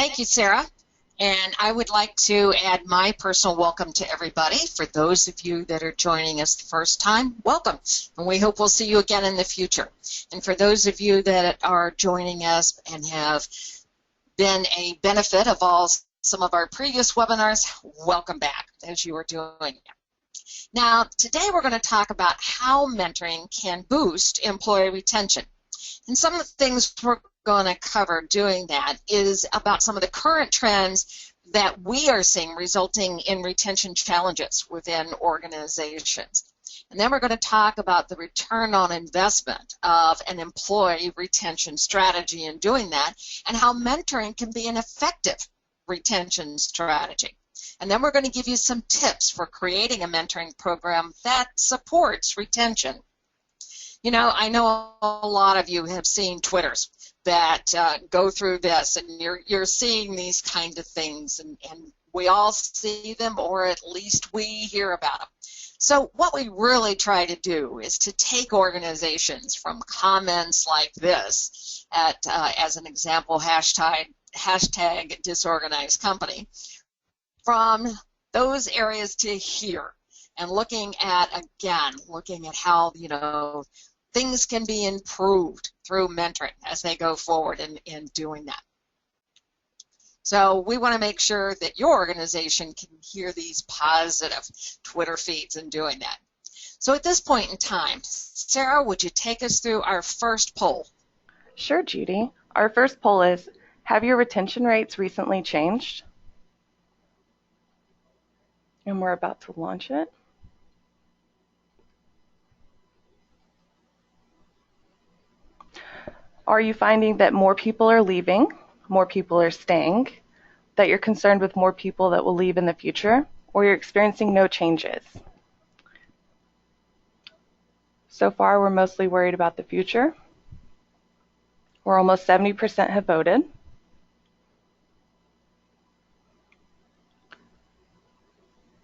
Thank you, Sarah. And I would like to add my personal welcome to everybody. For those of you that are joining us the first time, welcome. And we hope we'll see you again in the future. And for those of you that are joining us and have been a benefit of some of our previous webinars, welcome back as you are doing. Now, today we're going to talk about how mentoring can boost employee retention. And some of the things we're going to cover doing that is about some of the current trends that we are seeing resulting in retention challenges within organizations. And then we're going to talk about the return on investment of an employee retention strategy in doing that, and how mentoring can be an effective retention strategy. And then we're going to give you some tips for creating a mentoring program that supports retention. You know, I know a lot of you have seen Twitters that go through this, and you're seeing these kind of things, and we all see them, or at least we hear about them. So what we really try to do is to take organizations from comments like this, as an example, hashtag disorganized company, from those areas to here, and looking at how, you know, things can be improved through mentoring as they go forward in doing that. So we want to make sure that your organization can hear these positive Twitter feeds in doing that. So at this point in time, Sarah, would you take us through our first poll? Sure, Judy. Our first poll is, have your retention rates recently changed? And we're about to launch it. Are you finding that more people are leaving, more people are staying, that you're concerned with more people that will leave in the future, or you're experiencing no changes? So far, we're mostly worried about the future. We're almost 70% have voted.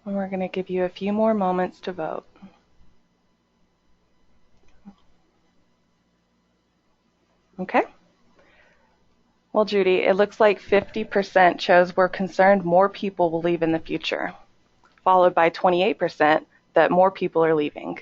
And we're going to give you a few more moments to vote. Okay. Well, Judy, it looks like 50% chose we're concerned more people will leave in the future, followed by 28% that more people are leaving.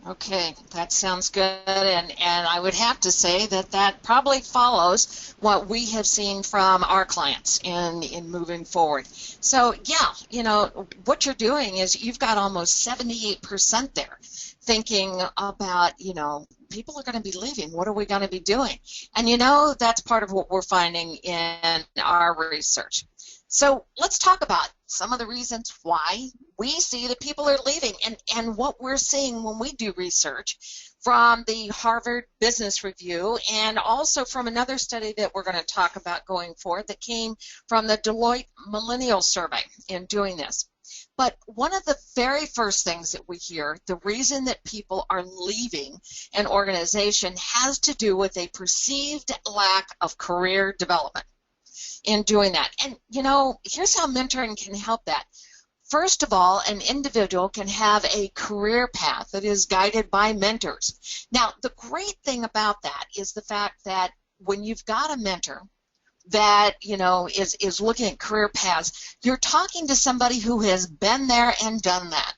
Okay, that sounds good, and I would have to say that probably follows what we have seen from our clients in moving forward. So, yeah, you know, what you're doing is you've got almost 78% there thinking about, you know, people are going to be leaving. What are we going to be doing? And, you know, that's part of what we're finding in our research. So let's talk about some of the reasons why we see that people are leaving, and what we're seeing when we do research from the Harvard Business Review, and also from another study that we're going to talk about going forward that came from the Deloitte Millennial Survey in doing this. But one of the very first things that we hear, the reason that people are leaving an organization has to do with a perceived lack of career development in doing that. And, you know, here's how mentoring can help that. First of all, an individual can have a career path that is guided by mentors. Now, the great thing about that is the fact that when you've got a mentor that, you know, is looking at career paths, you're talking to somebody who has been there and done that.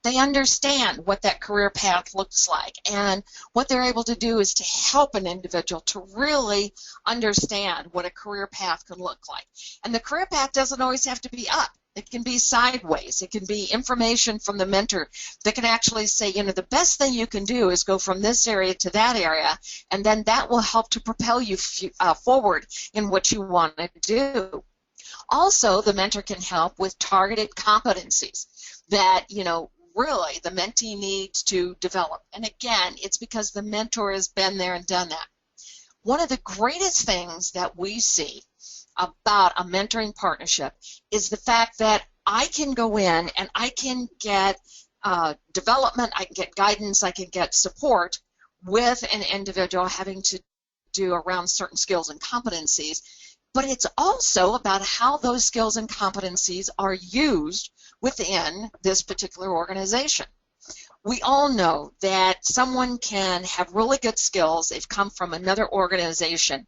They understand what that career path looks like, and what they're able to do is to help an individual to really understand what a career path can look like. And the career path doesn't always have to be up. It can be sideways. It can be information from the mentor that can actually say, you know, the best thing you can do is go from this area to that area, and then that will help to propel you forward in what you want to do. Also, the mentor can help with targeted competencies that, you know, really the mentee needs to develop. And again, it's because the mentor has been there and done that. One of the greatest things that we see about a mentoring partnership is the fact that I can go in and I can get development, I can get guidance, I can get support with an individual having to do around certain skills and competencies, but it's also about how those skills and competencies are used within this particular organization. We all know that someone can have really good skills, they've come from another organization,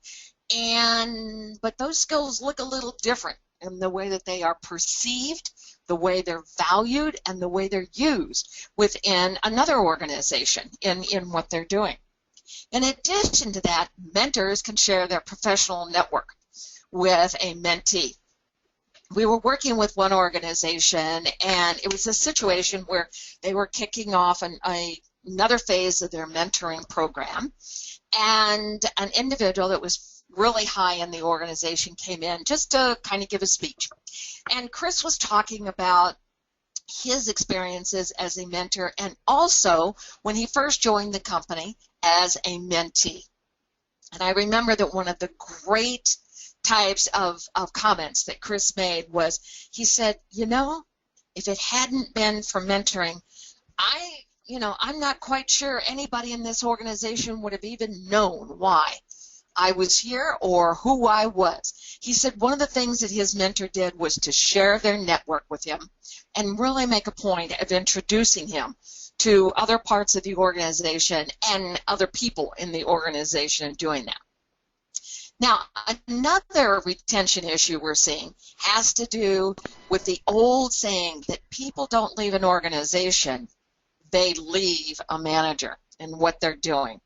but those skills look a little different in the way that they are perceived, the way they're valued, and the way they're used within another organization in what they're doing. In addition to that, mentors can share their professional network with a mentee. We were working with one organization, and it was a situation where they were kicking off another phase of their mentoring program, and an individual that was really high in the organization came in just to kind of give a speech. And Chris was talking about his experiences as a mentor and also when he first joined the company as a mentee. And I remember that one of the great types of comments that Chris made was, he said, you know, if it hadn't been for mentoring, I'm not quite sure anybody in this organization would have even known why I was here or who I was. He said one of the things that his mentor did was to share their network with him and really make a point of introducing him to other parts of the organization and other people in the organization and doing that. Now, another retention issue we're seeing has to do with the old saying that people don't leave an organization, they leave a manager and what they're doing.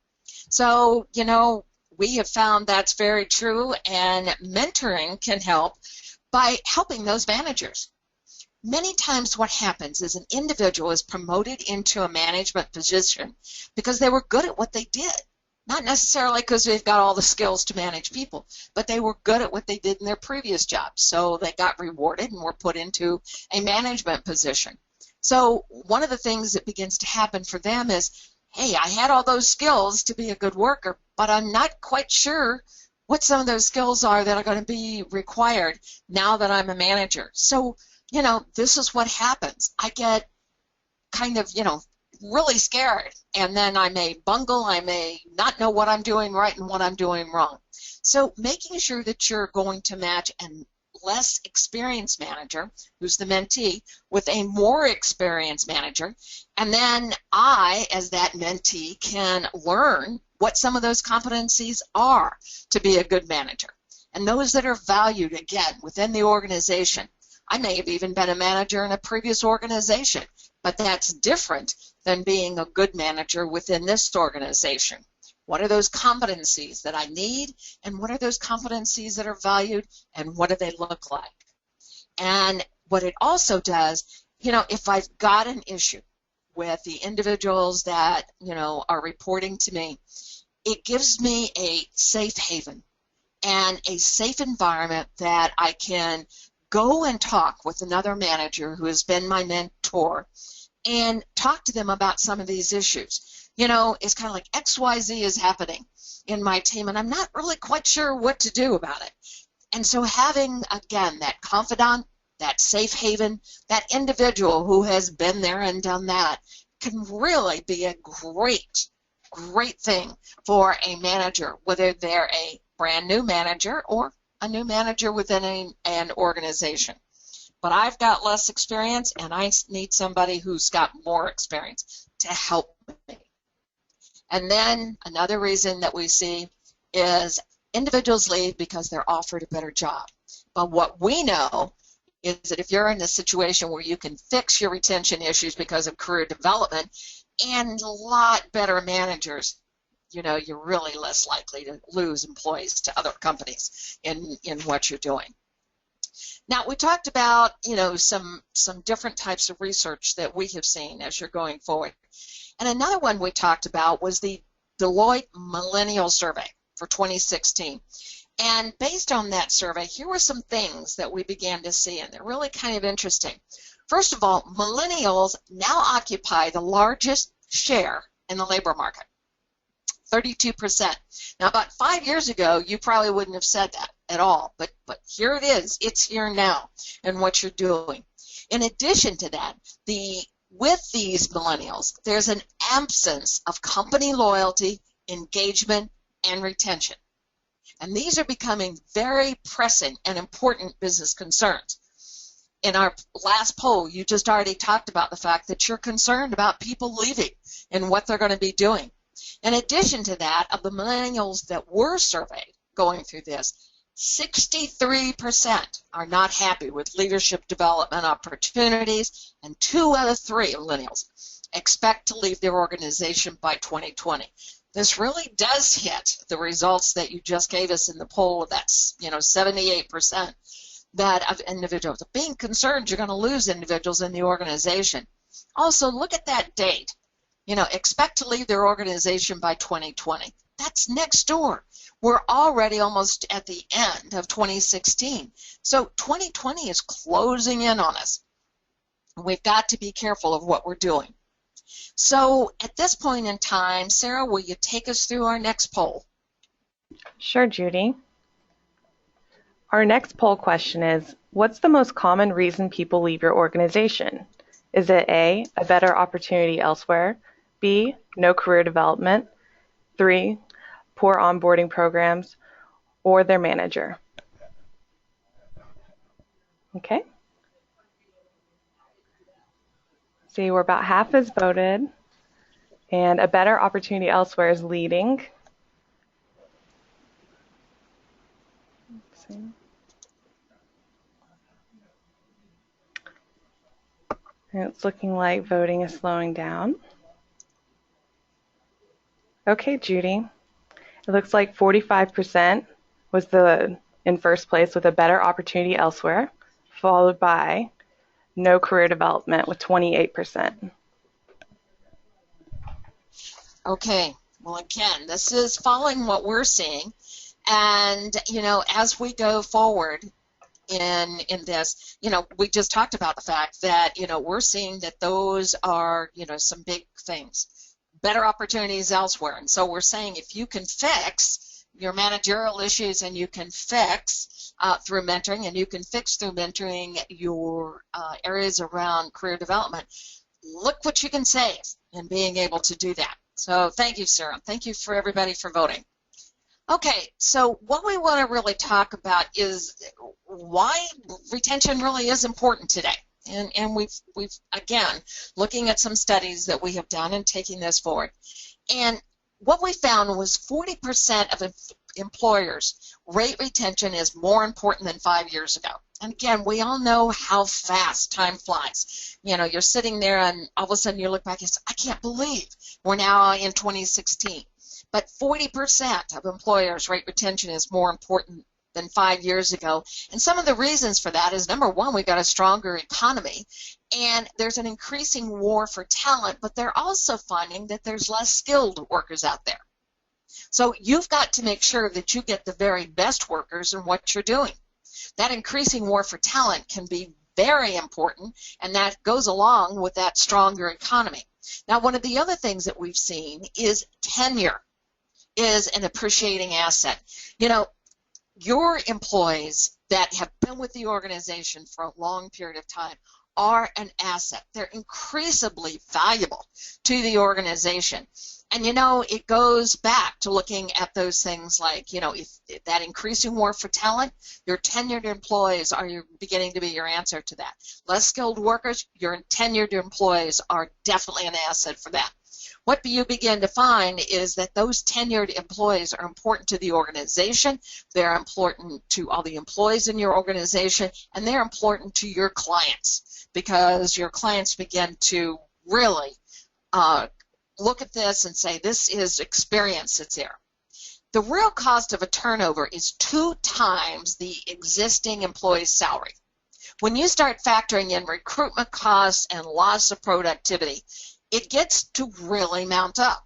So, you know, we have found that's very true, and mentoring can help by helping those managers. Many times what happens is an individual is promoted into a management position because they were good at what they did. Not necessarily because they've got all the skills to manage people, but they were good at what they did in their previous jobs. So they got rewarded and were put into a management position. So one of the things that begins to happen for them is, hey, I had all those skills to be a good worker, but I'm not quite sure what some of those skills are that are going to be required now that I'm a manager. So, you know, this is what happens. I get kind of, you know, really scared, and then I may bungle, I may not know what I'm doing right and what I'm doing wrong. So making sure that you're going to match a less experienced manager, who's the mentee, with a more experienced manager, and then I, as that mentee, can learn what some of those competencies are to be a good manager. And those that are valued, again, within the organization. I may have even been a manager in a previous organization, but that's different than being a good manager within this organization. What are those competencies that I need, and what are those competencies that are valued, and what do they look like? And what it also does, you know, if I've got an issue with the individuals that, you know, are reporting to me, it gives me a safe haven and a safe environment that I can go and talk with another manager who has been my mentor and talk to them about some of these issues. You know, it's kind of like XYZ is happening in my team, and I'm not really quite sure what to do about it. And so having, again, that confidant, that safe haven, that individual who has been there and done that can really be a great, great thing for a manager, whether they're a brand new manager or a new manager within an organization. But I've got less experience, and I need somebody who's got more experience to help me. And then another reason that we see is individuals leave because they're offered a better job. But what we know is that if you're in a situation where you can fix your retention issues because of career development and a lot better managers, you know, you're really less likely to lose employees to other companies in what you're doing. Now, we talked about, you know, some different types of research that we have seen as you're going forward. And another one we talked about was the Deloitte Millennial Survey for 2016. And based on that survey, here were some things that we began to see, and they're really kind of interesting. First of all, millennials now occupy the largest share in the labor market, 32%. Now, about 5 years ago, you probably wouldn't have said that at all, but here it is. It's here now in what you're doing. In addition to that, with these millennials, there's an absence of company loyalty, engagement, and retention. And these are becoming very pressing and important business concerns. In our last poll, you just already talked about the fact that you're concerned about people leaving and what they're going to be doing. In addition to that, of the millennials that were surveyed, going through this. 63% are not happy with leadership development opportunities, and 2 out of 3 millennials expect to leave their organization by 2020. This really does hit the results that you just gave us in the poll. That's 78% that of individuals being concerned you're going to lose individuals in the organization. Also, look at that date. Expect to leave their organization by 2020. That's next door. We're already almost at the end of 2016. So 2020 is closing in on us. We've got to be careful of what we're doing. So at this point in time, Sarah, will you take us through our next poll? Sure, Judy. Our next poll question is, what's the most common reason people leave your organization? Is it A, a better opportunity elsewhere, B, no career development, 3, poor onboarding programs, or their manager? Okay. See, we're about half as voted, and a better opportunity elsewhere is leading. Let's see. And it's looking like voting is slowing down. Okay, Judy. It looks like 45% was in first place with a better opportunity elsewhere, followed by no career development with 28%. Okay, well, again, this is following what we're seeing, and as we go forward in this, we just talked about the fact that we're seeing that those are some big things, better opportunities elsewhere, and so we're saying if you can fix your managerial issues and you can fix through mentoring, and you can fix through mentoring your areas around career development, look what you can save in being able to do that. So thank you, Sarah. Thank you for everybody for voting. Okay, so what we want to really talk about is why retention really is important today. And we've again, looking at some studies that we have done and taking this forward. And what we found was 40% of employers rate retention is more important than 5 years ago. And again, we all know how fast time flies. You're sitting there and all of a sudden you look back and say, I can't believe we're now in 2016. But 40% of employers rate retention is more important than 5 years ago. And some of the reasons for that is, number one, we've got a stronger economy, and there's an increasing war for talent, but they're also finding that there's less skilled workers out there. So you've got to make sure that you get the very best workers in what you're doing. That increasing war for talent can be very important, and that goes along with that stronger economy. Now, one of the other things that we've seen is tenure is an appreciating asset. Your employees that have been with the organization for a long period of time are an asset. They're increasingly valuable to the organization. And it goes back to looking at those things like, if that increasing war for talent, your tenured employees are beginning to be your answer to that. Less skilled workers, your tenured employees are definitely an asset for that. What you begin to find is that those tenured employees are important to the organization, they're important to all the employees in your organization, and they're important to your clients, because your clients begin to really look at this and say, this is experience that's there. The real cost of a turnover is 2 times the existing employee's salary. When you start factoring in recruitment costs and loss of productivity, it gets to really mount up.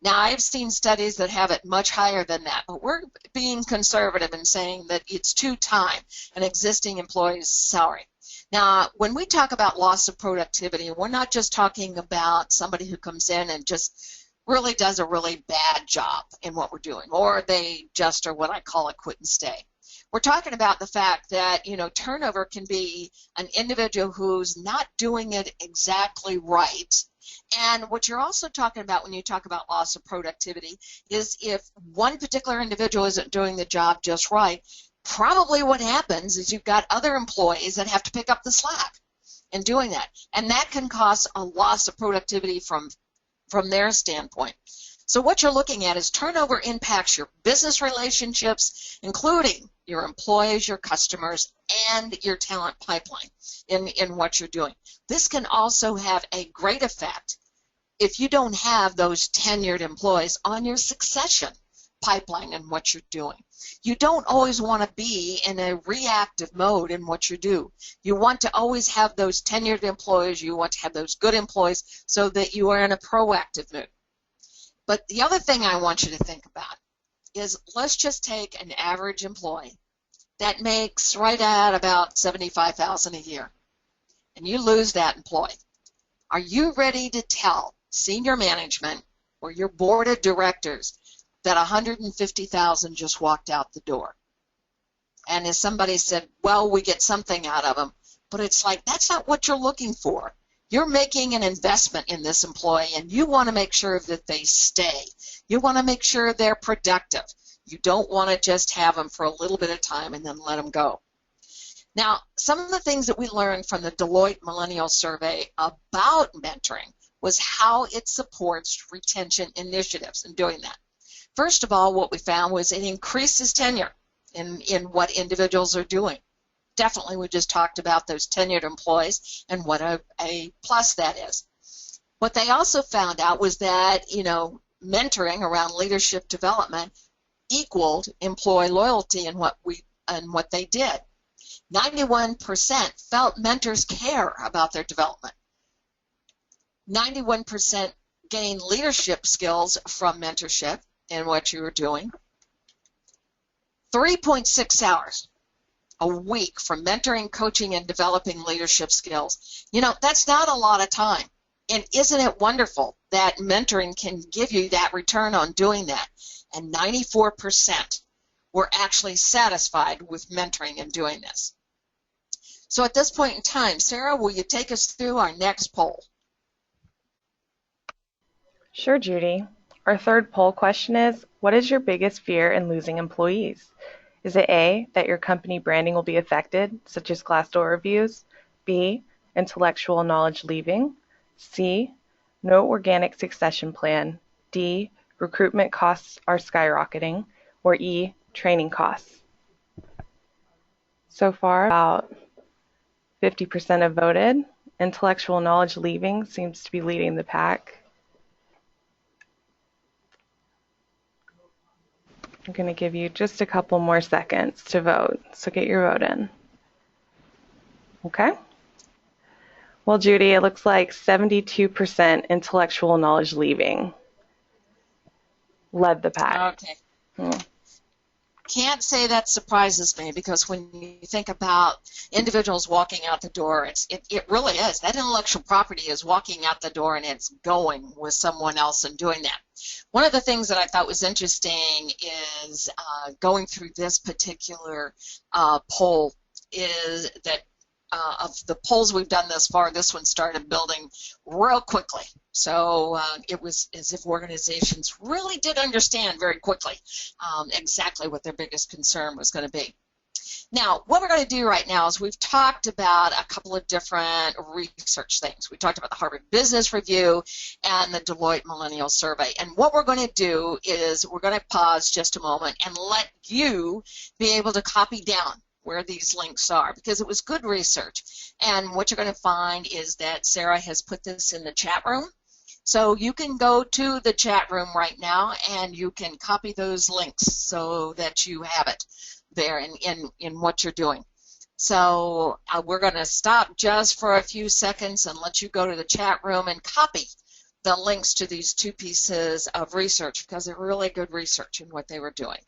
Now, I've seen studies that have it much higher than that, but we're being conservative in saying that it's 2 times an existing employee's salary. Now, when we talk about loss of productivity, we're not just talking about somebody who comes in and just really does a really bad job in what we're doing, or they just are what I call a quit and stay. We're talking about the fact that, turnover can be an individual who's not doing it exactly right. And what you're also talking about when you talk about loss of productivity is if one particular individual isn't doing the job just right, probably what happens is you've got other employees that have to pick up the slack in doing that. And that can cause a loss of productivity from their standpoint. So what you're looking at is turnover impacts your business relationships, including your employees, your customers, and your talent pipeline in what you're doing. This can also have a great effect if you don't have those tenured employees on your succession pipeline and what you're doing. You don't always want to be in a reactive mode in what you do. You want to always have those tenured employees. You want to have those good employees so that you are in a proactive mood. But the other thing I want you to think about is, let's just take an average employee that makes right at about $75,000 a year, and you lose that employee. Are you ready to tell senior management or your board of directors that $150,000 just walked out the door? And as somebody said, well, we get something out of them, but it's like, that's not what you're looking for. You're making an investment in this employee, and you want to make sure that they stay. You want to make sure they're productive. You don't want to just have them for a little bit of time and then let them go. Now, some of the things that we learned from the Deloitte Millennial Survey about mentoring was how it supports retention initiatives in doing that. First of all, what we found was it increases tenure in what individuals are doing. Definitely, we just talked about those tenured employees and what a plus that is. What they also found out was that, mentoring around leadership development equaled employee loyalty in what they did. 91% felt mentors care about their development. 91% gained leadership skills from mentorship in what you were doing. 3.6 hours a week for mentoring, coaching, and developing leadership skills. That's not a lot of time. And isn't it wonderful that mentoring can give you that return on doing that? And 94% were actually satisfied with mentoring and doing this. So at this point in time, Sarah, will you take us through our next poll? Sure, Judy. Our third poll question is, what is your biggest fear in losing employees? Is it A, that your company branding will be affected, such as Glassdoor reviews? B, intellectual knowledge leaving? C, no organic succession plan? D, recruitment costs are skyrocketing? Or E, training costs? So far, about 50% have voted. Intellectual knowledge leaving seems to be leading the pack. I'm going to give you just a couple more seconds to vote, so get your vote in. Okay? Well, Judy, it looks like 72% intellectual knowledge leaving led the pack. Okay. Can't say that surprises me, because when you think about individuals walking out the door, it really is. That intellectual property is walking out the door and it's going with someone else and doing that. One of the things that I thought was interesting is going through this particular poll is that of the polls we've done thus far, this one started building real quickly. So it was as if organizations really did understand very quickly exactly what their biggest concern was going to be. Now, what we're going to do right now is we've talked about a couple of different research things. We talked about the Harvard Business Review and the Deloitte Millennial Survey. And what we're going to do is we're going to pause just a moment and let you be able to copy down where these links are, because it was good research. And what you're going to find is that Sarah has put this in the chat room. So you can go to the chat room right now and you can copy those links so that you have it there in what you're doing. So we're going to stop just for a few seconds and let you go to the chat room and copy the links to these two pieces of research, because they're really good research in what they were doing.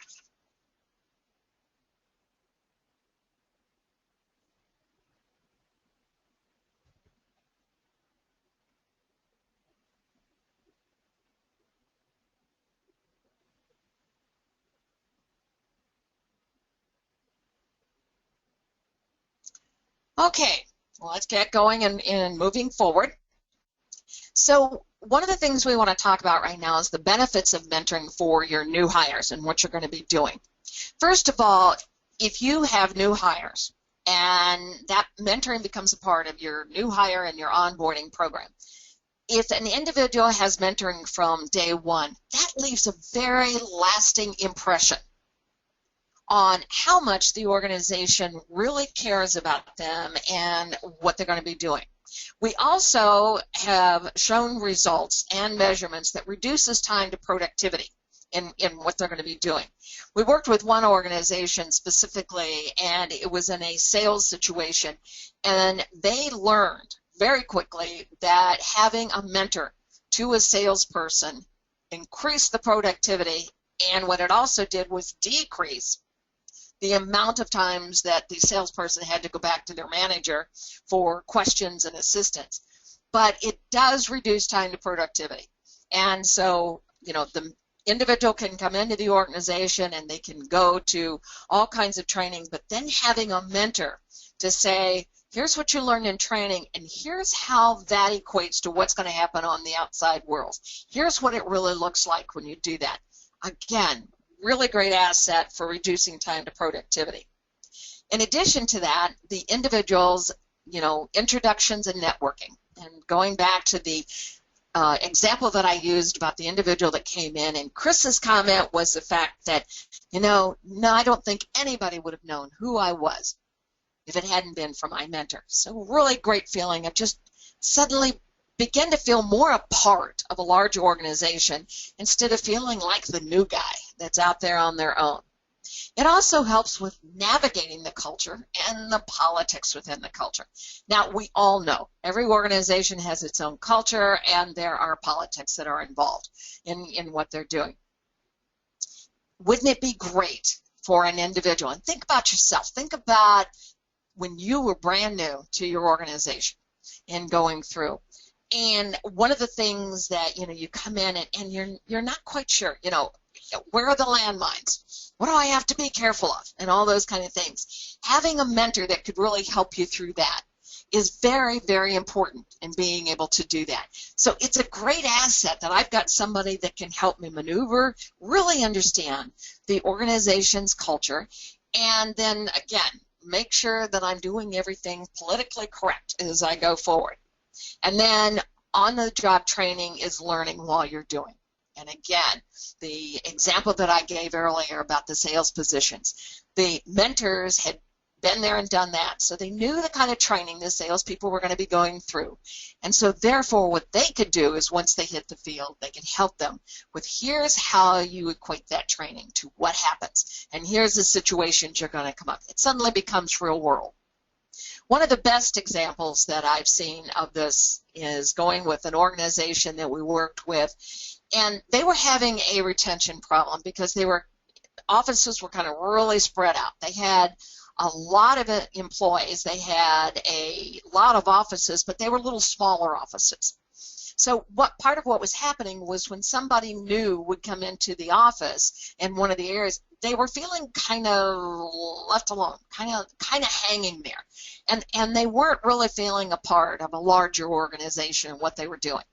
Okay, well, let's get going and moving forward. So one of the things we want to talk about right now is the benefits of mentoring for your new hires and what you're going to be doing. First of all, if you have new hires and that mentoring becomes a part of your new hire and your onboarding program, if an individual has mentoring from day one, that leaves a very lasting impression on how much the organization really cares about them and what they're going to be doing. We also have shown results and measurements that reduces time to productivity in what they're going to be doing. We worked with one organization specifically, and it was in a sales situation, and they learned very quickly that having a mentor to a salesperson increased the productivity, and what it also did was decrease the amount of times that the salesperson had to go back to their manager for questions and assistance. But it does reduce time to productivity. And so, the individual can come into the organization and they can go to all kinds of training, but then having a mentor to say, here's what you learned in training, and here's how that equates to what's going to happen on the outside world. Here's what it really looks like when you do that. Again, really great asset for reducing time to productivity. In addition to that, the individual's, introductions and networking. And going back to the example that I used about the individual that came in, and Chris's comment was the fact that, no, I don't think anybody would have known who I was if it hadn't been for my mentor. So really great feeling of just suddenly begin to feel more a part of a large organization instead of feeling like the new guy that's out there on their own. It also helps with navigating the culture and the politics within the culture. Now, we all know every organization has its own culture, and there are politics that are involved in what they're doing. Wouldn't it be great for an individual? And think about yourself. Think about when you were brand new to your organization and going through. And one of the things that, you come in and you're not quite sure, where are the landmines? What do I have to be careful of? And all those kind of things. Having a mentor that could really help you through that is very, very important in being able to do that. So it's a great asset that I've got somebody that can help me maneuver, really understand the organization's culture, and then, again, make sure that I'm doing everything politically correct as I go forward. And then on-the-job training is learning while you're doing. And again, the example that I gave earlier about the sales positions, the mentors had been there and done that, so they knew the kind of training the salespeople were going to be going through. And so therefore what they could do is once they hit the field, they could help them with here's how you equate that training to what happens, and here's the situations you're going to come up. It suddenly becomes real world. One of the best examples that I've seen of this is going with an organization that we worked with, and they were having a retention problem because offices were kind of really spread out. They had a lot of employees. They had a lot of offices, but they were little smaller offices. So part of what was happening was when somebody new would come into the office in one of the areas, they were feeling kind of left alone, kind of hanging there. And they weren't really feeling a part of a larger organization and what they were doing.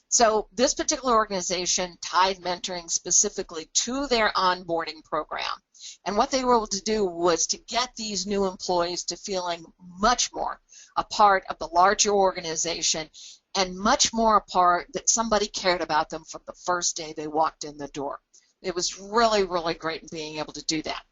So this particular organization tied mentoring specifically to their onboarding program. And what they were able to do was to get these new employees to feeling much more a part of the larger organization and much more a part that somebody cared about them from the first day they walked in the door. It was really, really great in being able to do that.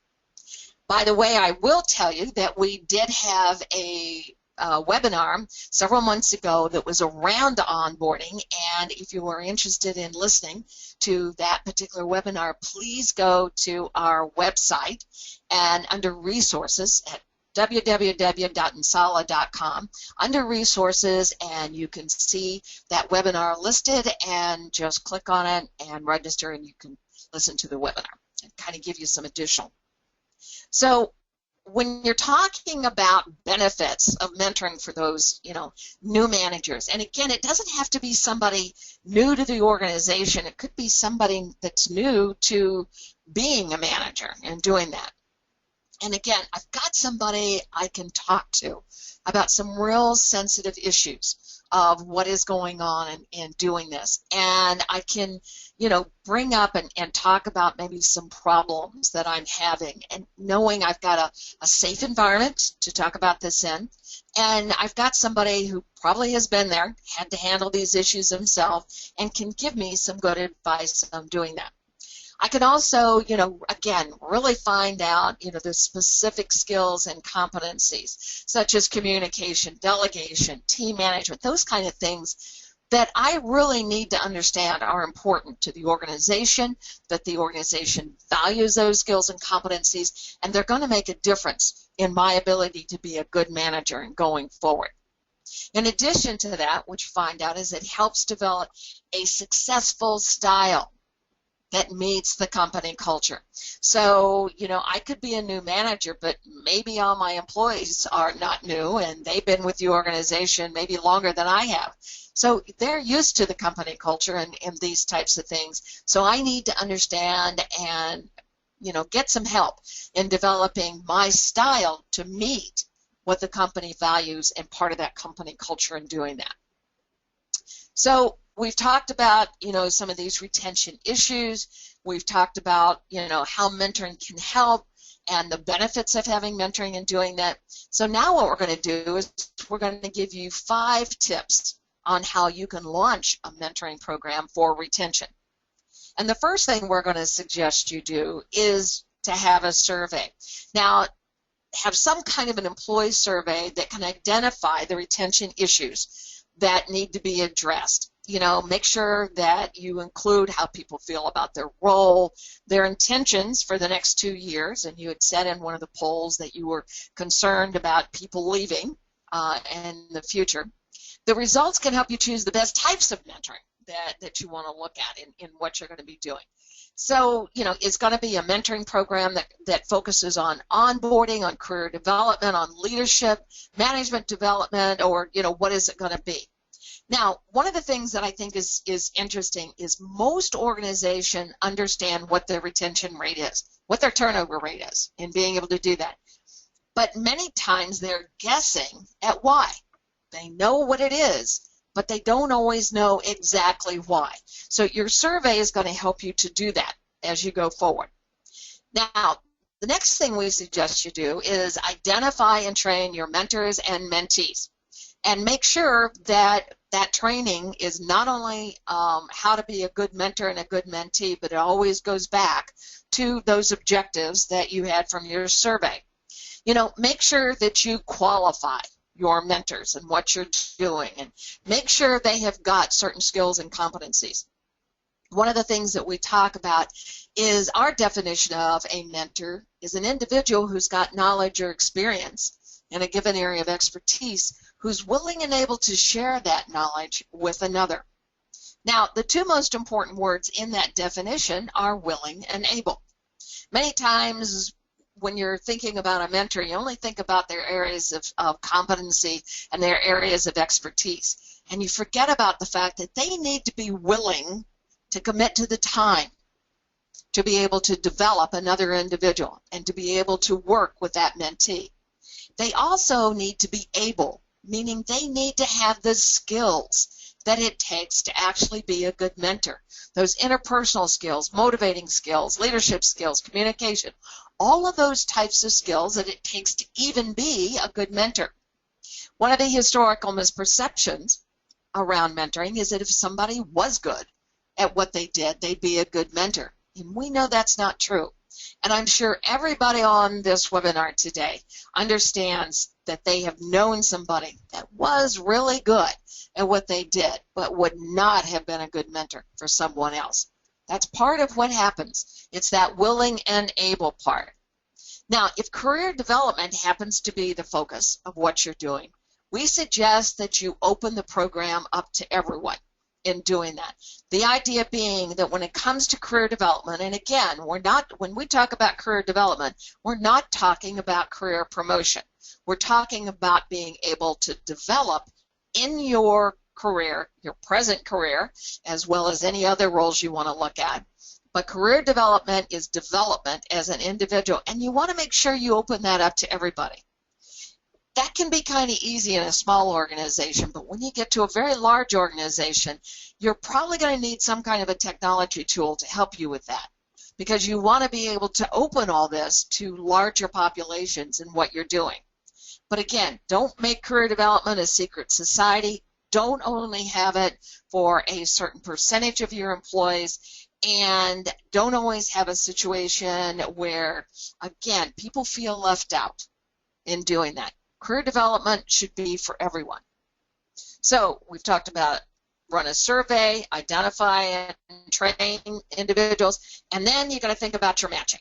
By the way, I will tell you that we did have a webinar several months ago that was around onboarding, and if you are interested in listening to that particular webinar, please go to our website and under resources at www.nsala.com under resources, and you can see that webinar listed, and just click on it and register and you can listen to the webinar and kind of give you some additional. So when you're talking about benefits of mentoring for those, new managers, and again, it doesn't have to be somebody new to the organization. It could be somebody that's new to being a manager and doing that. And again, I've got somebody I can talk to about some real sensitive issues of what is going on in doing this. And I can, bring up and talk about maybe some problems that I'm having, and knowing I've got a safe environment to talk about this in, and I've got somebody who probably has been there, had to handle these issues himself, and can give me some good advice on doing that. I can also, again, really find out, the specific skills and competencies, such as communication, delegation, team management, those kind of things that I really need to understand are important to the organization, that the organization values those skills and competencies, and they're going to make a difference in my ability to be a good manager and going forward. In addition to that, what you find out is it helps develop a successful style that meets the company culture. So, I could be a new manager, but maybe all my employees are not new, and they've been with the organization maybe longer than I have. So they're used to the company culture and these types of things. So I need to understand and, get some help in developing my style to meet what the company values and part of that company culture in doing that. So we've talked about, some of these retention issues. We've talked about, how mentoring can help and the benefits of having mentoring and doing that. So now what we're going to do is we're going to give you 5 tips on how you can launch a mentoring program for retention. And the first thing we're going to suggest you do is to have a survey. Now, have some kind of an employee survey that can identify the retention issues that need to be addressed. Make sure that you include how people feel about their role, their intentions for the next 2 years, and you had said in one of the polls that you were concerned about people leaving in the future. The results can help you choose the best types of mentoring that you want to look at in what you're going to be doing. So, it's going to be a mentoring program that focuses on onboarding, on career development, on leadership, management development, or, what is it going to be? Now, one of the things that I think is interesting is most organizations understand what their retention rate is, what their turnover rate is, and being able to do that. But many times they're guessing at why. They know what it is, but they don't always know exactly why. So your survey is going to help you to do that as you go forward. Now, the next thing we suggest you do is identify and train your mentors and mentees. And make sure that that training is not only how to be a good mentor and a good mentee, but it always goes back to those objectives that you had from your survey. Make sure that you qualify your mentors and what you're doing, and make sure they have got certain skills and competencies. One of the things that we talk about is our definition of a mentor is an individual who's got knowledge or experience in a given area of expertise, who's willing and able to share that knowledge with another. Now, the 2 most important words in that definition are willing and able. Many times when you're thinking about a mentor, you only think about their areas of competency and their areas of expertise. And you forget about the fact that they need to be willing to commit to the time to be able to develop another individual and to be able to work with that mentee. They also need to be able, meaning they need to have the skills that it takes to actually be a good mentor. Those interpersonal skills, motivating skills, leadership skills, communication, all of those types of skills that it takes to even be a good mentor. One of the historical misperceptions around mentoring is that if somebody was good at what they did, they'd be a good mentor. And we know that's not true. And I'm sure everybody on this webinar today understands that they have known somebody that was really good at what they did, but would not have been a good mentor for someone else. That's part of what happens. It's that willing and able part. Now, if career development happens to be the focus of what you're doing, we suggest that you open the program up to everyone in doing that. The idea being that when it comes to career development, and again, when we talk about career development, we're not talking about career promotion. We're talking about being able to develop in your career, your present career, as well as any other roles you want to look at. But career development is development as an individual, and you want to make sure you open that up to everybody. that can be kind of easy in a small organization, but when you get to a very large organization, you're probably going to need some kind of a technology tool to help you with that, because you want to be able to open all this to larger populations in what you're doing. But again, don't make career development a secret society. Don't only have it for a certain percentage of your employees, and don't always have a situation where, again, people feel left out in doing that. Career development should be for everyone. So we've talked about run a survey, identify and train individuals, and then you've got to think about your matching.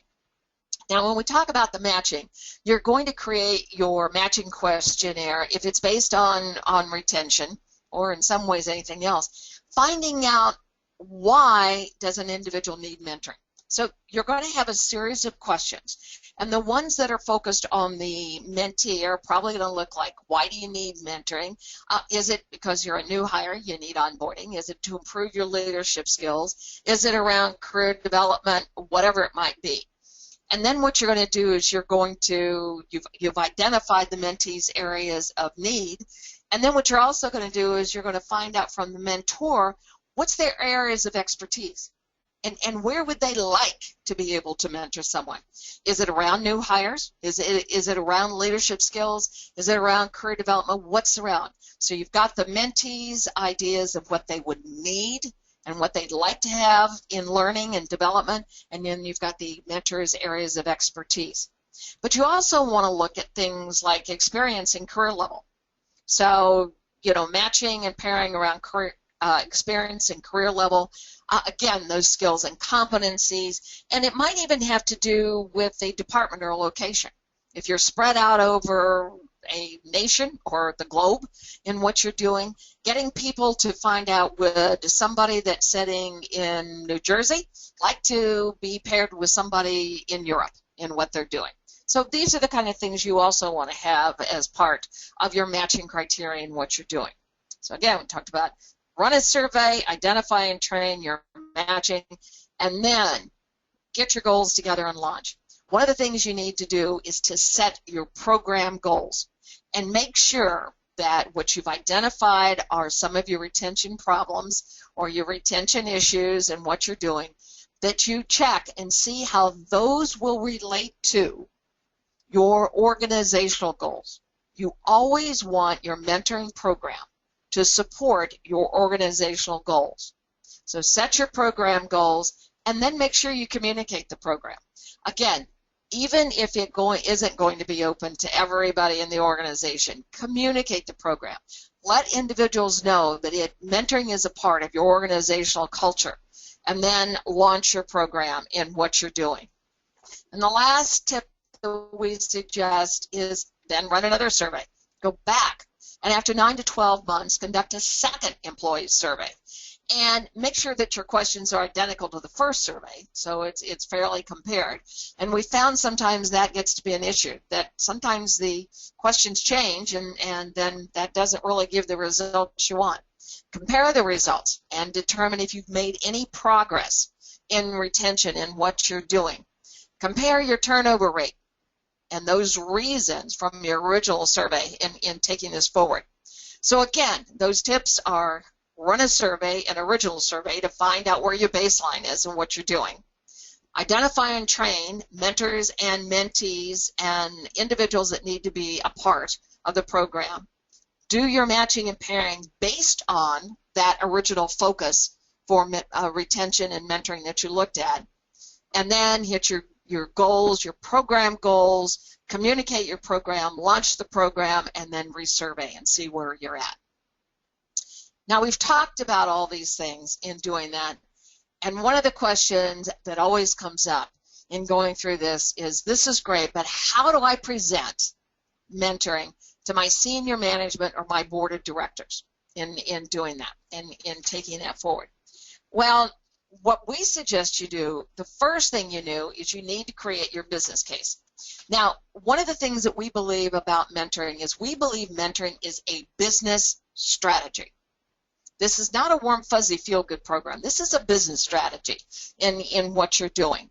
Now, when we talk about the matching, you're going to create your matching questionnaire if it's based on retention or in some ways anything else, finding out why does an individual need mentoring. So you're going to have a series of questions, and the ones that are focused on the mentee are probably going to look like, why do you need mentoring? Is it because you're a new hire, you need onboarding? Is it to improve your leadership skills? Is it around career development? Whatever it might be. And then what you're going to do is you've identified the mentee's areas of need, and then what you're also going to do is you're going to find out from the mentor what's their areas of expertise. And where would they like to be able to mentor someone? Is it around new hires? Is it around leadership skills? Is it around career development? What's around? So you've got the mentees' ideas of what they would need and what they'd like to have in learning and development, and then you've got the mentor's areas of expertise. But you also want to look at things like experience and career level. So, matching and pairing around career experience and career level. Again, those skills and competencies, and it might even have to do with a department or location. If you're spread out over a nation or the globe in what you're doing, getting people to find out, would somebody that's sitting in New Jersey like to be paired with somebody in Europe in what they're doing? So these are the kind of things you also want to have as part of your matching criteria in what you're doing. So again, we talked about run a survey, identify and train your matching, and then get your goals together and launch. One of the things you need to do is to set your program goals and make sure that what you've identified are some of your retention problems or your retention issues and what you're doing, that you check and see how those will relate to your organizational goals. You always want your mentoring program to support your organizational goals. So set your program goals and then make sure you communicate the program. Again, even if it isn't going to be open to everybody in the organization, communicate the program. Let individuals know that mentoring is a part of your organizational culture, and then launch your program in what you're doing. And the last tip that we suggest is then run another survey. Go back, and after 9 to 12 months, conduct a second employee survey. And make sure that your questions are identical to the first survey, so it's fairly compared. And we found sometimes that gets to be an issue, that sometimes the questions change, and then that doesn't really give the results you want. Compare the results and determine if you've made any progress in retention in what you're doing. Compare your turnover rate and those reasons from your original survey in taking this forward. So again, those tips are: run a survey, an original survey, to find out where your baseline is and what you're doing. Identify and train mentors and mentees and individuals that need to be a part of the program. Do your matching and pairing based on that original focus for retention and mentoring that you looked at. And then hit your goals, your program goals, communicate your program, launch the program, and then resurvey and see where you're at. Now, we've talked about all these things in doing that, and one of the questions that always comes up in going through this is great, but how do I present mentoring to my senior management or my board of directors in doing that and in taking that forward? Well, what we suggest you do, the first thing you do is you need to create your business case. Now, one of the things that we believe about mentoring is we believe mentoring is a business strategy. This is not a warm, fuzzy, feel-good program. This is a business strategy in what you're doing.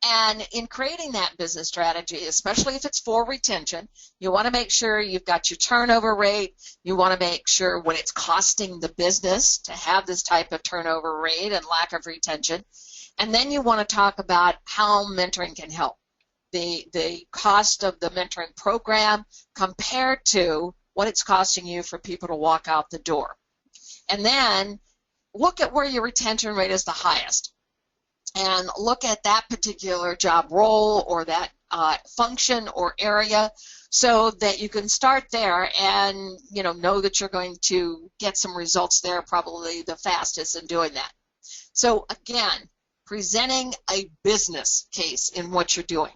And in creating that business strategy, especially if it's for retention, you want to make sure you've got your turnover rate. You want to make sure what it's costing the business to have this type of turnover rate and lack of retention. And then you want to talk about how mentoring can help. The cost of the mentoring program compared to what it's costing you for people to walk out the door. And then look at where your retention rate is the highest. And look at that particular job role or that function or area so that you can start there and know that you're going to get some results there probably the fastest in doing that. So again, presenting a business case in what you're doing.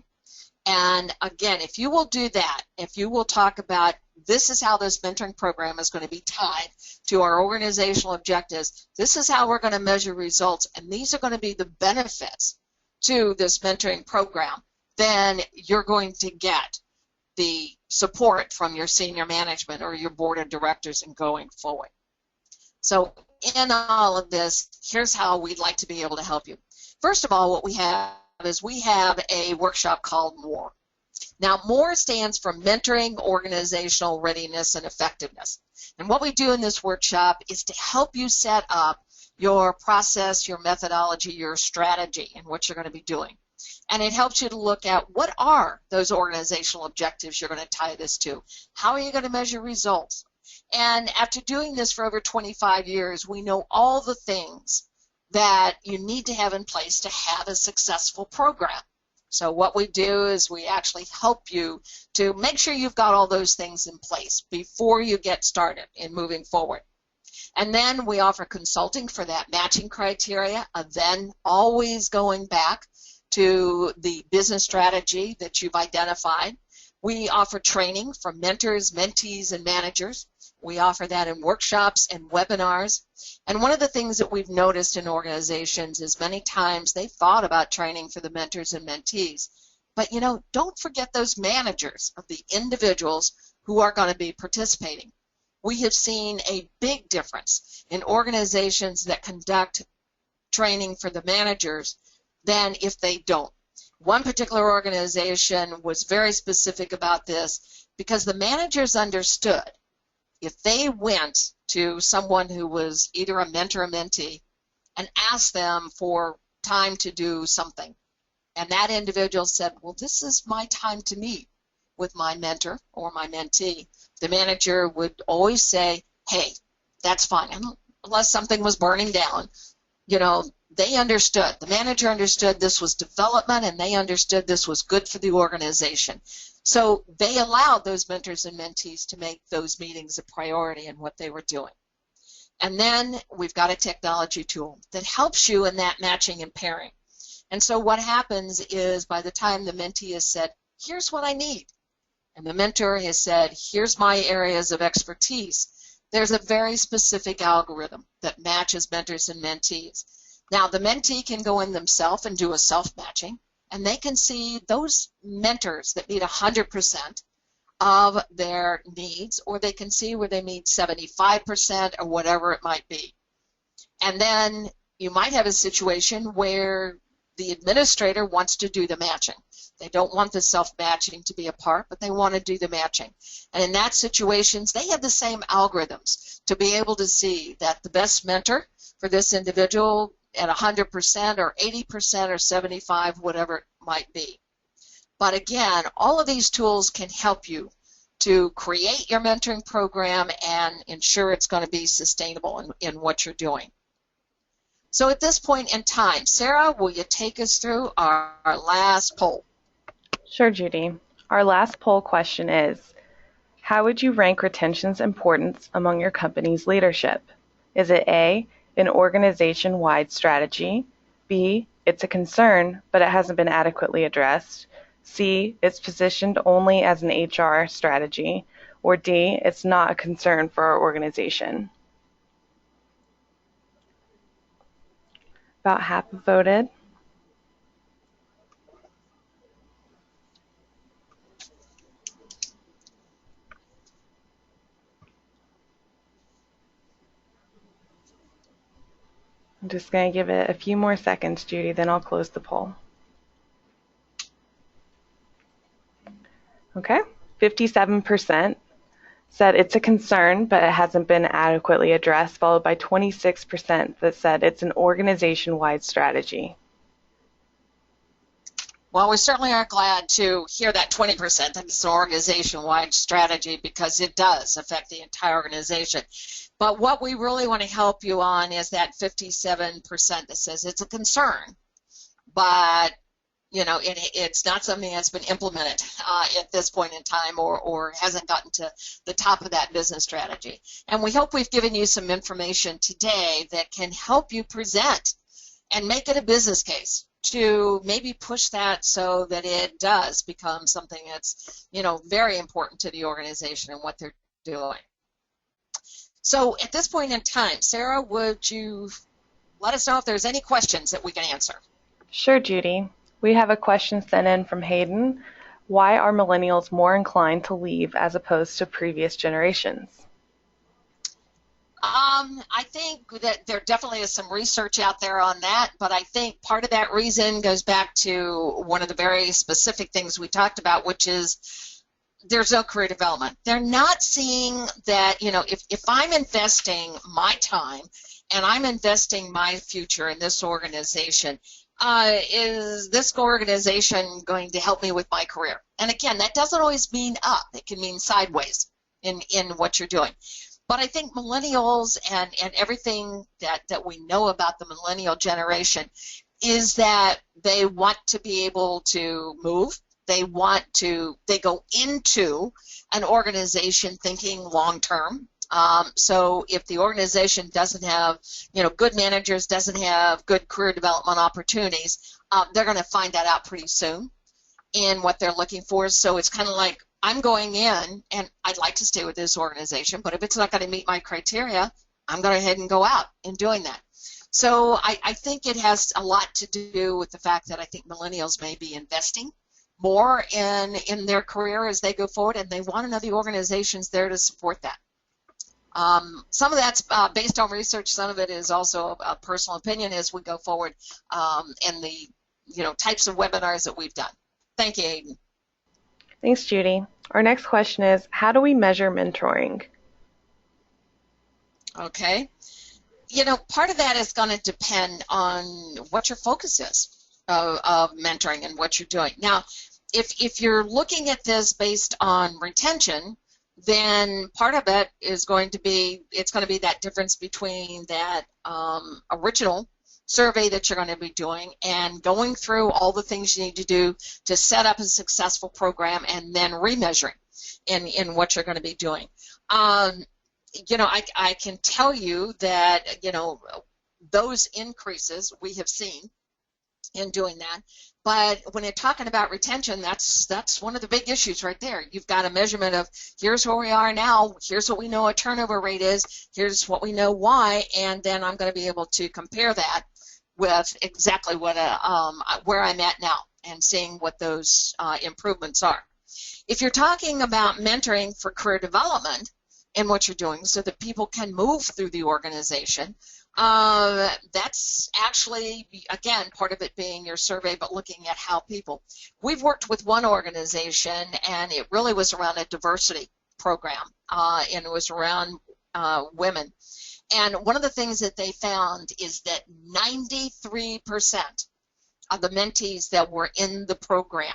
And again, if you will do that, if you will talk about this is how this mentoring program is going to be tied to our organizational objectives, this is how we're going to measure results, and these are going to be the benefits to this mentoring program, then you're going to get the support from your senior management or your board of directors in going forward. So in all of this, here's how we'd like to be able to help you. First of all, what we have is we have a workshop called MORE. Now, MORE stands for Mentoring, Organizational Readiness, and Effectiveness. And what we do in this workshop is to help you set up your process, your methodology, your strategy, and what you're going to be doing. And it helps you to look at what are those organizational objectives you're going to tie this to. How are you going to measure results? And after doing this for over 25 years, we know all the things that you need to have in place to have a successful program. So what we do is we actually help you to make sure you've got all those things in place before you get started in moving forward. And then we offer consulting for that matching criteria, and then always going back to the business strategy that you've identified. We offer training for mentors, mentees, and managers. We offer that in workshops and webinars. And one of the things that we've noticed in organizations is many times they've thought about training for the mentors and mentees. But, don't forget those managers of the individuals who are going to be participating. We have seen a big difference in organizations that conduct training for the managers than if they don't. One particular organization was very specific about this because the managers understood if they went to someone who was either a mentor or mentee and asked them for time to do something, and that individual said, well, this is my time to meet with my mentor or my mentee, the manager would always say, hey, that's fine, unless something was burning down. They understood. The manager understood this was development, and they understood this was good for the organization. So they allowed those mentors and mentees to make those meetings a priority in what they were doing. And then we've got a technology tool that helps you in that matching and pairing. And so what happens is by the time the mentee has said, here's what I need, and the mentor has said, here's my areas of expertise, there's a very specific algorithm that matches mentors and mentees. Now, the mentee can go in themselves and do a self-matching, and they can see those mentors that meet 100% of their needs, or they can see where they meet 75% or whatever it might be. And then you might have a situation where the administrator wants to do the matching. They don't want the self-matching to be a part, but they want to do the matching. And in that situation, they have the same algorithms to be able to see that the best mentor for this individual at 100% or 80% or 75, whatever it might be. But again, all of these tools can help you to create your mentoring program and ensure it's going to be sustainable in what you're doing. So at this point in time, Sarah, will you take us through our last poll? Sure, Judy. Our last poll question is, how would you rank retention's importance among your company's leadership? Is it A, an organization-wide strategy, B, it's a concern, but it hasn't been adequately addressed, C, it's positioned only as an HR strategy, or D, it's not a concern for our organization? About half have voted. I'm just going to give it a few more seconds, Judy, then I'll close the poll. Okay. 57% said it's a concern, but it hasn't been adequately addressed, followed by 26% that said it's an organization-wide strategy. Well, we certainly are glad to hear that 20% that it's an organization-wide strategy, because it does affect the entire organization. But what we really want to help you on is that 57% that says it's a concern, but it's not something that's been implemented at this point in time, or hasn't gotten to the top of that business strategy. And we hope we've given you some information today that can help you present and make it a business case to maybe push that so that it does become something that's, very important to the organization and what they're doing. So at this point in time, Sarah, would you let us know if there's any questions that we can answer? Sure, Judy. We have a question sent in from Hayden. Why are millennials more inclined to leave as opposed to previous generations? I think that there definitely is some research out there on that, but I think part of that reason goes back to one of the very specific things we talked about, which is there's no career development. They're not seeing that, if I'm investing my time and I'm investing my future in this organization, is this organization going to help me with my career? And again, that doesn't always mean up. It can mean sideways in what you're doing. But I think millennials and everything that we know about the millennial generation is that they want to be able to move. They go into an organization thinking long term. So if the organization doesn't have, good managers, doesn't have good career development opportunities, they're going to find that out pretty soon in what they're looking for. So it's kind of like, I'm going in and I'd like to stay with this organization, but if it's not going to meet my criteria, I'm going to go ahead and go out in doing that. So I think it has a lot to do with the fact that I think millennials may be investing more in their career as they go forward, and they want to know the organizations there to support that. Some of that's based on research. Some of it is also a personal opinion as we go forward, and the types of webinars that we've done. Thank you, Aiden. Thanks, Judy. Our next question is, how do we measure mentoring? Okay. Part of that is going to depend on what your focus is of mentoring and what you're doing. Now, if you're looking at this based on retention, then part of it is going to be, it's going to be that difference between that original survey that you're going to be doing and going through all the things you need to do to set up a successful program, and then remeasuring in what you're going to be doing. I can tell you that, those increases we have seen in doing that. But when you're talking about retention, that's one of the big issues right there. You've got a measurement of, here's where we are now, here's what we know a turnover rate is, here's what we know why, and then I'm going to be able to compare that with exactly what where I'm at now and seeing what those improvements are. If you're talking about mentoring for career development and what you're doing so that people can move through the organization, that's actually, again, part of it being your survey, but looking at how people. We've worked with one organization, and it really was around a diversity program, and it was around women. And one of the things that they found is that 93% of the mentees that were in the program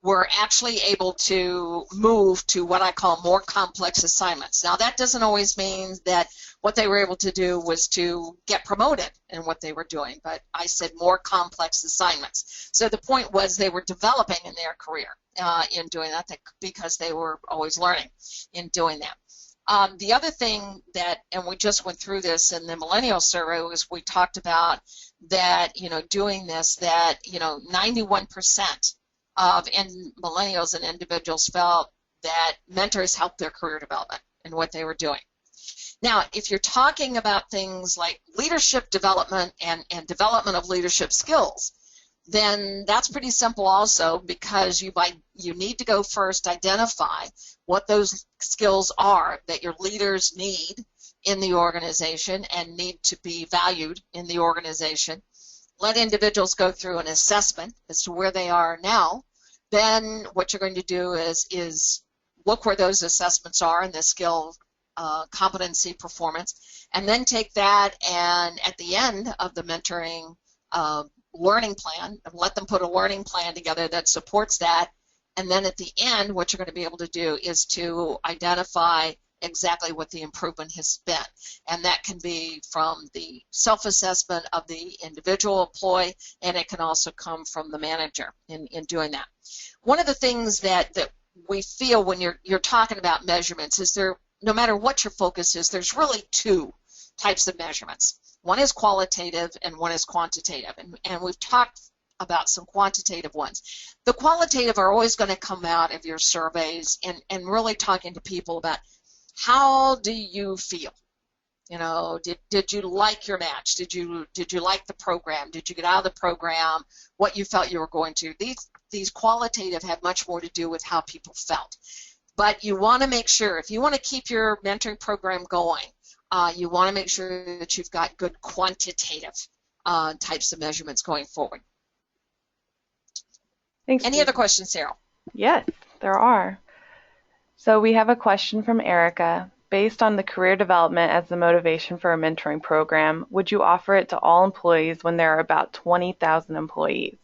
were actually able to move to what I call more complex assignments. Now, that doesn't always mean that what they were able to do was to get promoted in what they were doing, but I said more complex assignments. So the point was they were developing in their career in doing that, because they were always learning in doing that. The other thing that, and we just went through this in the millennial survey, was we talked about that, doing this, that, 91% of millennials and individuals felt that mentors helped their career development and what they were doing. Now, if you're talking about things like leadership development and development of leadership skills, then that's pretty simple also, because you need to go first identify what those skills are that your leaders need in the organization and need to be valued in the organization. Let individuals go through an assessment as to where they are now, Then what you're going to do is look where those assessments are in the skill, competency, performance, and then take that and at the end of the mentoring learning plan, let them put a learning plan together that supports that. And then at the end, what you're going to be able to do is to identify exactly what the improvement has been. And that can be from the self-assessment of the individual employee, and it can also come from the manager in doing that. One of the things that we feel when you're talking about measurements is no matter what your focus is, there's really two types of measurements. One is qualitative and one is quantitative. And we've talked about some quantitative ones. The qualitative are always going to come out of your surveys and really talking to people about how do you feel? You know, did you like your match? Did you like the program? Did you get out of the program what you felt you were going to? These qualitative have much more to do with how people felt. But you want to make sure, if you want to keep your mentoring program going, you want to make sure that you've got good quantitative types of measurements going forward. Thanks. Any other questions, Sarah? Yes, there are. So we have a question from Erica. Based on the career development as the motivation for a mentoring program, would you offer it to all employees when there are about 20,000 employees?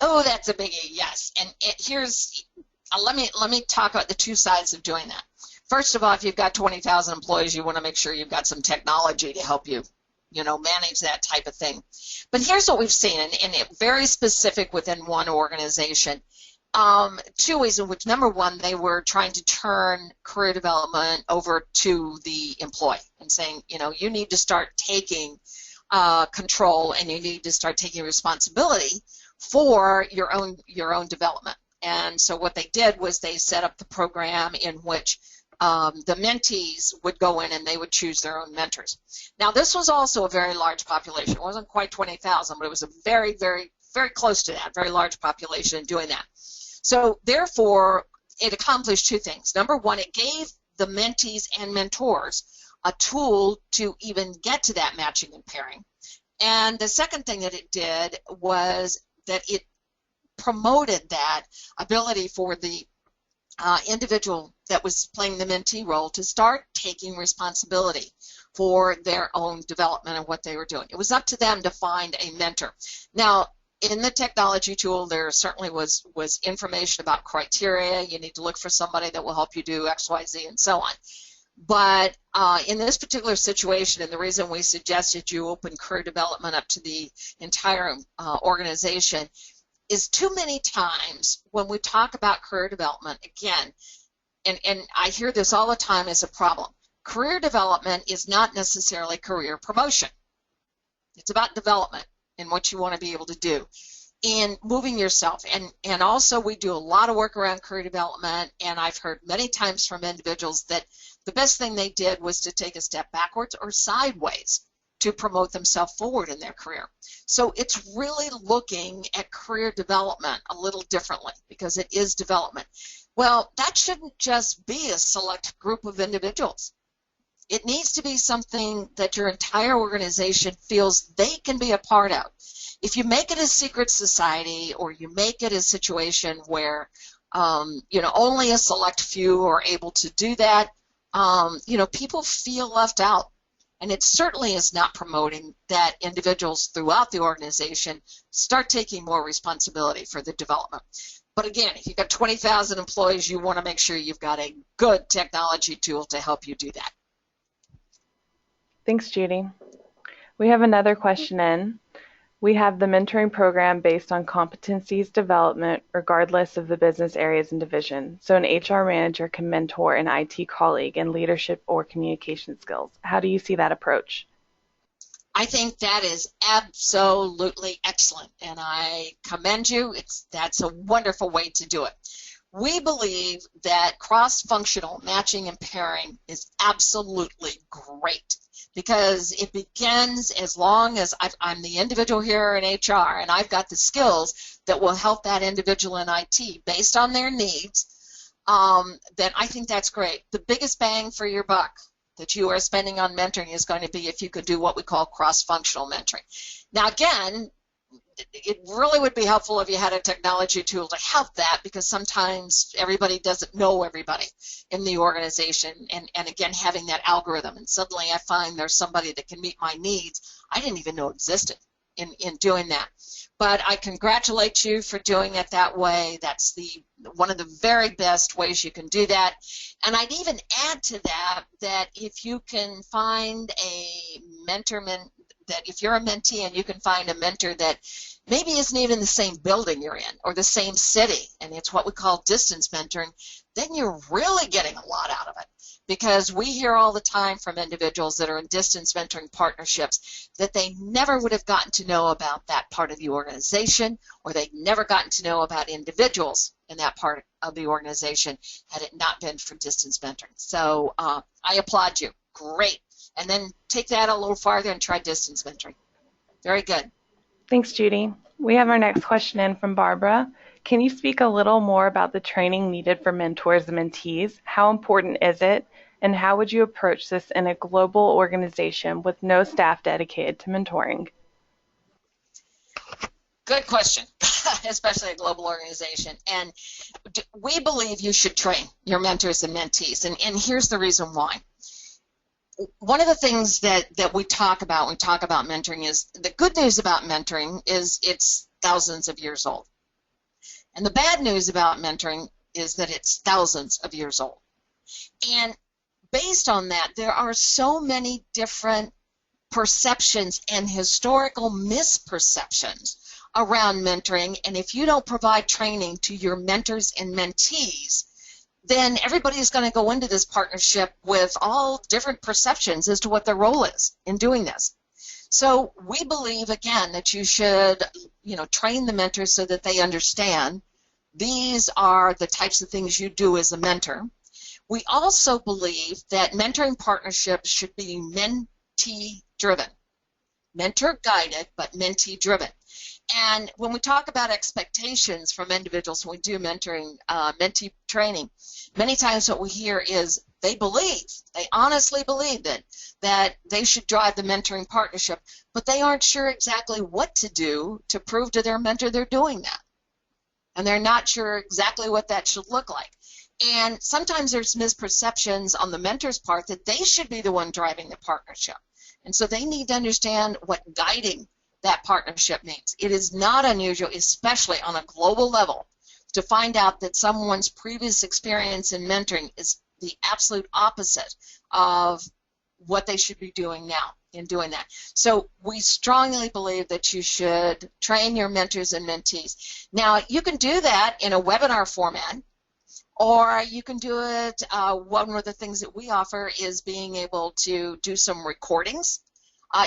Oh, that's a biggie, yes. And let me talk about the two sides of doing that. First of all, if you've got 20,000 employees, you want to make sure you've got some technology to help you, manage that type of thing. But here's what we've seen, and it very specific within one organization. Two ways in which, number one, they were trying to turn career development over to the employee and saying, you need to start taking control and you need to start taking responsibility for your own development. And so what they did was they set up the program in which the mentees would go in and they would choose their own mentors. Now, this was also a very large population. It wasn't quite 20,000, but it was a very, very, very close to that, very large population doing that. So, therefore, it accomplished two things. Number one, it gave the mentees and mentors a tool to even get to that matching and pairing. And the second thing that it did was that it promoted that ability for the individual that was playing the mentee role to start taking responsibility for their own development and what they were doing. It was up to them to find a mentor. Now, in the technology tool, there certainly was information about criteria. You need to look for somebody that will help you do X, Y, Z, and so on. But in this particular situation, and the reason we suggested you open career development up to the entire organization is too many times when we talk about career development, again, and I hear this all the time as a problem, career development is not necessarily career promotion. It's about development and what you want to be able to do in moving yourself. And also we do a lot of work around career development, and I've heard many times from individuals that the best thing they did was to take a step backwards or sideways to promote themselves forward in their career. So it's really looking at career development a little differently because it is development. Well, that shouldn't just be a select group of individuals. It needs to be something that your entire organization feels they can be a part of. If you make it a secret society or you make it a situation where only a select few are able to do that, people feel left out. And it certainly is not promoting that individuals throughout the organization start taking more responsibility for the development. But again, if you've got 20,000 employees, you want to make sure you've got a good technology tool to help you do that. Thanks, Judy. We have another question in. We have the mentoring program based on competencies development regardless of the business areas and division. So an HR manager can mentor an IT colleague in leadership or communication skills. How do you see that approach? I think that is absolutely excellent, and I commend you. That's a wonderful way to do it. We believe that cross-functional matching and pairing is absolutely great because it begins as long as I'm the individual here in HR and I've got the skills that will help that individual in IT based on their needs, then I think that's great. The biggest bang for your buck that you are spending on mentoring is going to be if you could do what we call cross-functional mentoring. Now, again, it really would be helpful if you had a technology tool to help that, because sometimes everybody doesn't know everybody in the organization, and again, having that algorithm, and suddenly I find there's somebody that can meet my needs I didn't even know existed in doing that. But I congratulate you for doing it that way. That's one of the very best ways you can do that. And I'd even add to that that if you can find a mentor, that if you're a mentee and you can find a mentor that maybe isn't even in the same building you're in or the same city, and it's what we call distance mentoring, then you're really getting a lot out of it. Because we hear all the time from individuals that are in distance mentoring partnerships that they never would have gotten to know about that part of the organization, or they've never gotten to know about individuals in that part of the organization had it not been for distance mentoring. So I applaud you. Great. And then take that a little farther and try distance mentoring. Very good. Thanks, Judy. We have our next question in from Barbara. Can you speak a little more about the training needed for mentors and mentees? How important is it? And how would you approach this in a global organization with no staff dedicated to mentoring? Good question, especially a global organization. And we believe you should train your mentors and mentees, and here's the reason why. One of the things that we talk about when we talk about mentoring is the good news about mentoring is it's thousands of years old. And the bad news about mentoring is that it's thousands of years old. And based on that, there are so many different perceptions and historical misperceptions around mentoring, and if you don't provide training to your mentors and mentees, then everybody's going to go into this partnership with all different perceptions as to what their role is in doing this. So we believe, again, that you should, train the mentors so that they understand these are the types of things you do as a mentor. We also believe that mentoring partnerships should be mentee-driven. Mentor-guided, but mentee-driven. And when we talk about expectations from individuals when we do mentoring, mentee training, many times what we hear is they honestly believe that they should drive the mentoring partnership, but they aren't sure exactly what to do to prove to their mentor they're doing that. And they're not sure exactly what that should look like. And sometimes there's misperceptions on the mentor's part that they should be the one driving the partnership. And so they need to understand what guiding that partnership means. It is not unusual, especially on a global level, to find out that someone's previous experience in mentoring is the absolute opposite of what they should be doing now in doing that. So we strongly believe that you should train your mentors and mentees. Now, you can do that in a webinar format, or you can do it, one of the things that we offer is being able to do some recordings.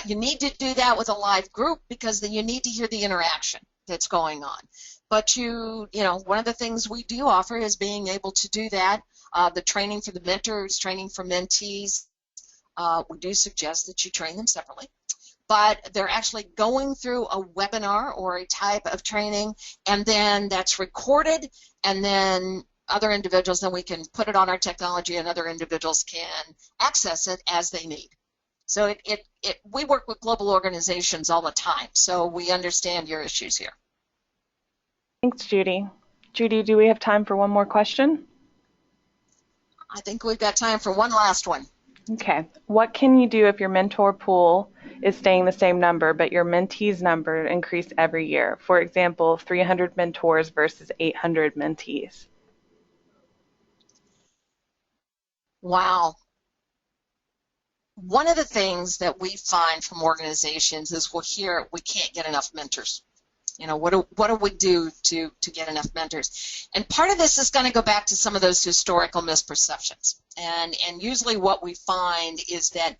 You need to do that with a live group because then you need to hear the interaction that's going on. But one of the things we do offer is being able to do that. The training for the mentors, training for mentees, we do suggest that you train them separately. But they're actually going through a webinar or a type of training, and then that's recorded, and then other individuals, then we can put it on our technology and other individuals can access it as they need. So we work with global organizations all the time, so we understand your issues here. Thanks, Judy. Judy, do we have time for one more question? I think we've got time for one last one. Okay. What can you do if your mentor pool is staying the same number, but your mentees number increase every year? For example, 300 mentors versus 800 mentees. Wow. One of the things that we find from organizations is we can't get enough mentors. What do we do to get enough mentors? And part of this is going to go back to some of those historical misperceptions. And usually what we find is that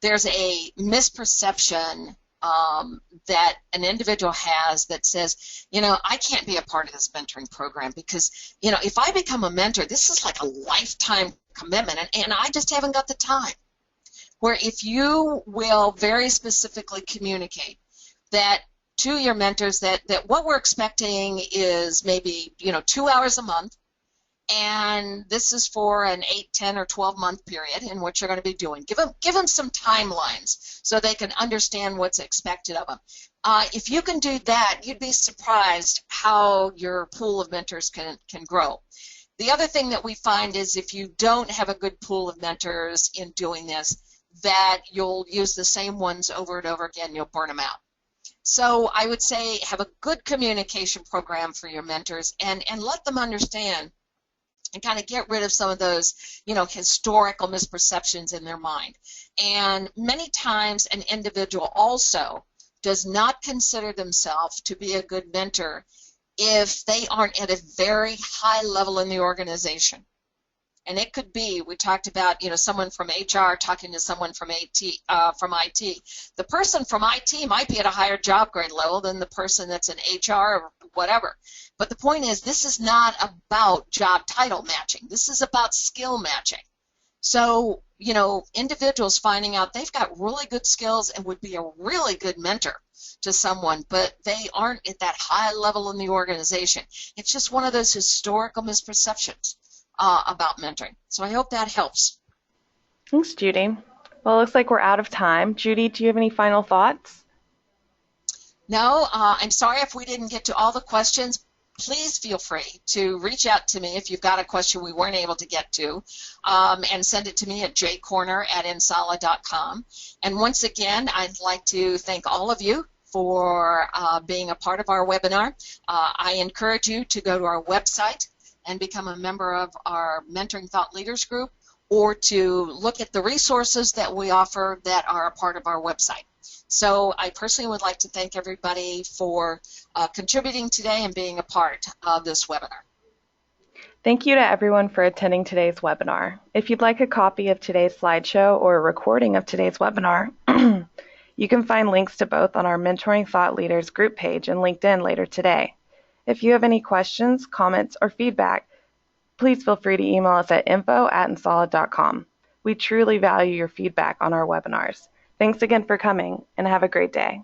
there's a misperception that an individual has that says, I can't be a part of this mentoring program because, if I become a mentor, this is like a lifetime commitment, and I just haven't got the time. Where if you will very specifically communicate that to your mentors that what we're expecting is maybe 2 hours a month, and this is for an 8, 10, or 12-month period in which you're going to be doing. Give them some timelines so they can understand what's expected of them. If you can do that, you'd be surprised how your pool of mentors can grow. The other thing that we find is if you don't have a good pool of mentors in doing this, that you'll use the same ones over and over again, you'll burn them out. So I would say have a good communication program for your mentors and let them understand and kind of get rid of some of those, historical misperceptions in their mind. And many times an individual also does not consider themselves to be a good mentor if they aren't at a very high level in the organization. And it could be, we talked about, someone from HR talking to someone from IT. The person from IT might be at a higher job grade level than the person that's in HR or whatever. But the point is, this is not about job title matching. This is about skill matching. So, individuals finding out they've got really good skills and would be a really good mentor to someone, but they aren't at that high level in the organization. It's just one of those historical misperceptions about mentoring. So I hope that helps. Thanks, Judy. Well, it looks like we're out of time. Judy, do you have any final thoughts? No, I'm sorry if we didn't get to all the questions. Please feel free to reach out to me if you've got a question we weren't able to get to, and send it to me at jcorner@ensala.com. And once again, I'd like to thank all of you for being a part of our webinar. I encourage you to go to our website and become a member of our Mentoring Thought Leaders group, or to look at the resources that we offer that are a part of our website. So I personally would like to thank everybody for contributing today and being a part of this webinar. Thank you to everyone for attending today's webinar. If you'd like a copy of today's slideshow or a recording of today's webinar, you can find links to both on our Mentoring Thought Leaders group page and LinkedIn later today. If you have any questions, comments, or feedback, please feel free to email us at info@ensala.com. We truly value your feedback on our webinars. Thanks again for coming, and have a great day.